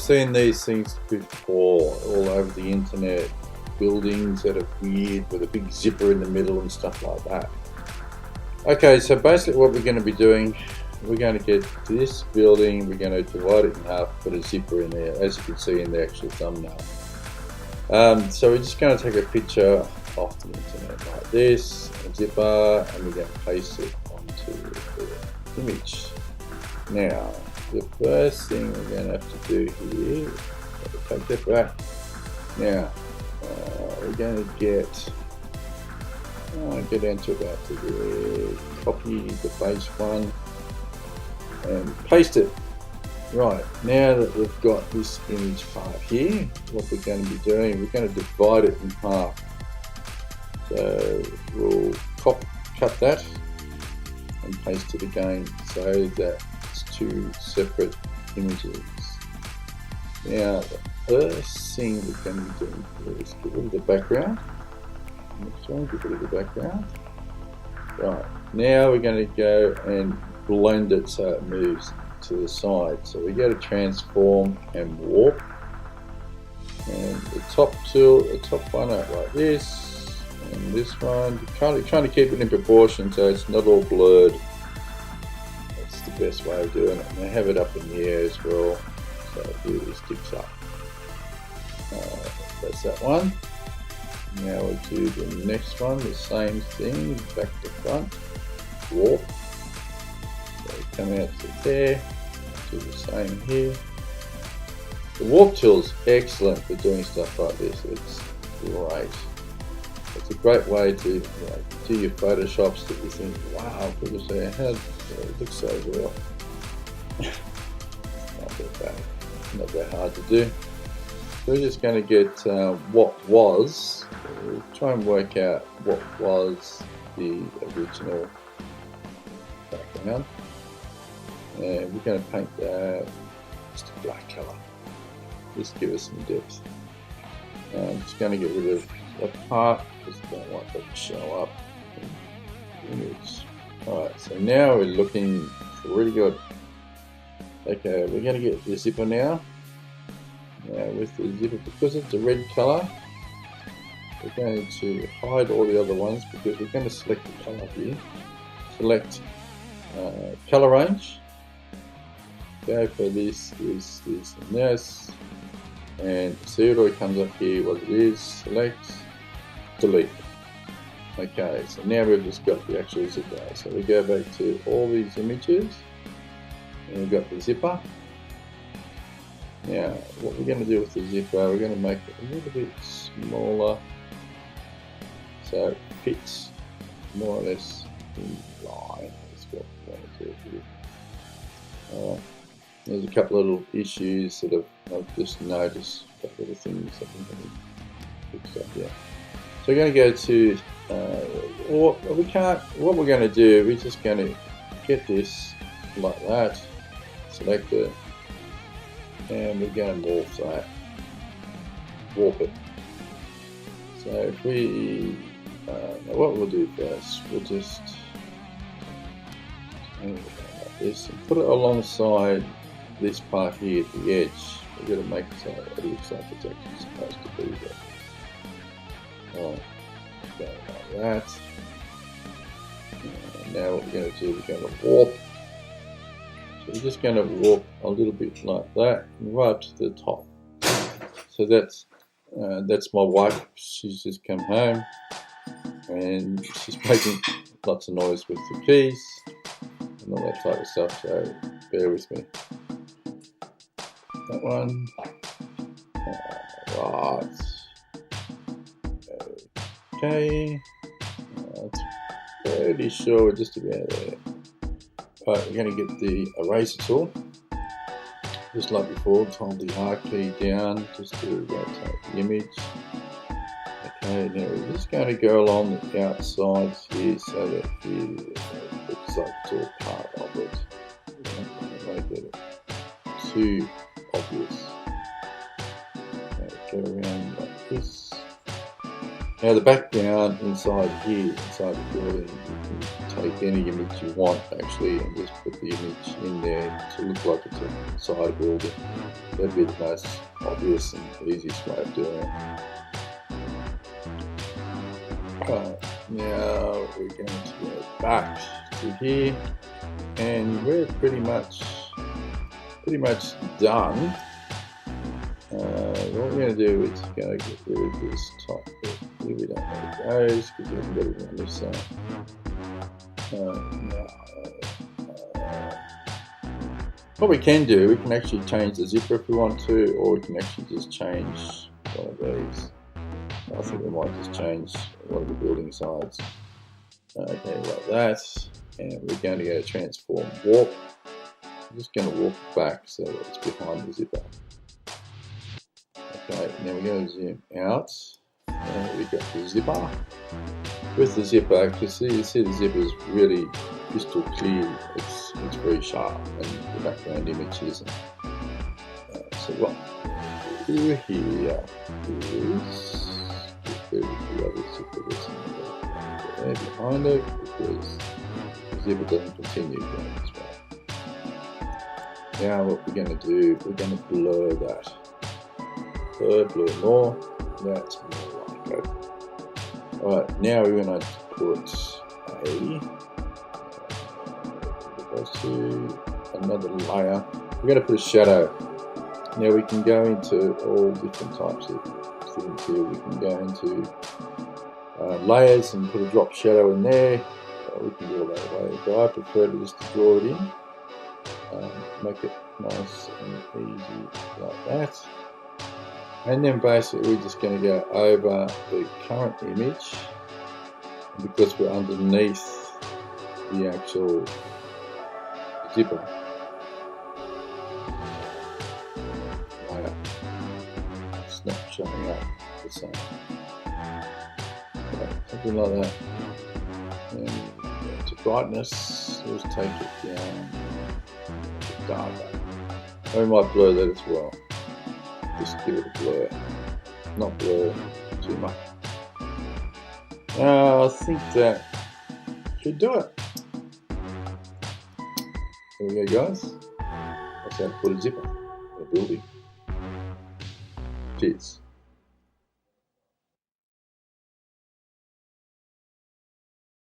seen these things before all over the internet, buildings that are weird with a big zipper in the middle and stuff like that. Okay, so basically what we're going to be doing, we're going to get this building, we're going to divide it in half, put a zipper in there, as you can see in the actual thumbnail. So we're just going to take a picture off the internet like this, a zipper, and we're going to paste it onto the image. Now, the first thing we're going to have to do here, take that back. Now, we're going to get into about to copy the base one and paste it. Right, now that we've got this image part here, what we're going to be doing, we're going to divide it in half. So we'll cut that and paste it again so that it's two separate images. Now the first thing we're going to be doing is get rid of the background. Next one, get rid of the background. Right, now we're going to go and blend it so it moves to the side. So we go to transform and warp, and the top tool, the top one out like this, and this one, trying to keep it in proportion so it's not all blurred. That's the best way of doing it. And I have it up in the air as well, so it really sticks up. That's that one. Now we'll do the next one, the same thing, back to front, warp. So come out to there, do the same here. The warp tool is excellent for doing stuff like this. It's great. It's a great way to do your photoshops that you think, wow, people say, how it looks so well. Not that bad, not that hard to do. So we're just going to get what was. We'll try and work out what was the original background. And we're going to paint that just a black colour. Just give us some depth. I'm just going to get rid of that part because I don't want that to show up in the image. Alright, so now we're looking really good. Okay, we're going to get the zipper now. Now with the zipper, because it's a red colour, we're going to hide all the other ones because we're going to select the colour here. Select colour range. Go for this, and this. And see what already comes up here, what it is. Select, delete. Okay, so now we've just got the actual zipper. So we go back to all these images, and we've got the zipper. Now, what we're going to do with the zipper, we're going to make it a little bit smaller so it fits more or less in line. Let's go here. There's a couple of little issues that I've just noticed, a couple of things I think I need to fix up here. So we're going to go to, what we're going to do, we're just going to get this like that, select it, and we're going to morph that, warp it. So if we, now what we'll do first, we'll just like this and put it alongside this part here at the edge. We're going to make it so it looks like it's actually supposed to be there. Alright, go like that. And now what we're going to do, we're going to warp. So we're just going to warp a little bit like that, and right up to the top. So that's my wife. She's just come home, and she's making lots of noise with the keys and all that type of stuff. So bear with me. That one. Right. Okay. That's pretty sure we're just about there. Right, we're going to get the eraser tool, just like before. Hold the R key down just to rotate the image. Okay, now we're just going to go along the outsides here so that it looks like it's all part of it. We don't want to make it too obvious. Okay, go around like this. Now the background inside here, inside the building, take any image you want actually and just put the image in there to look like it's a side building. That'd be the most obvious and easiest way of doing it. Right, now we're going to go back to here, and we're pretty much done. What we're going to do is go get rid of this top bit here. We don't need those because we haven't got it on this side. What we can do, we can actually change the zipper if we want to, or we can actually just change one of these. I think we might just change one of the building sides. Okay, like that. And we're going to go transform warp. I'm just going to warp it back so that it's behind the zipper. Okay, now we're going to zoom out. And we've got the zipper. With the zipper, because you see the zipper is really crystal clear. It's very sharp, and the background image isn't. So what we'll do here is get the other zipper that's there behind it, because the zipper doesn't continue going this way. Now what we're going to do, we're going to blur that. Blur more. That's more like it. Alright, now we're going to put another layer. We're going to put a shadow. Now we can go into all different types of things here. We can go into layers and put a drop shadow in there. We can do all that way, but I prefer to just draw it in. Make it nice and easy like that. And then basically we're just going to go over the current image, because we're underneath the actual zipper layer. It's not showing up the same. Okay, something like that. And to brightness, let's take it down darker. We might blur that as well. Just give it a blur, not blur too much. I think that should do it. There we go, guys. That's how to put a zipper in a building. Cheers.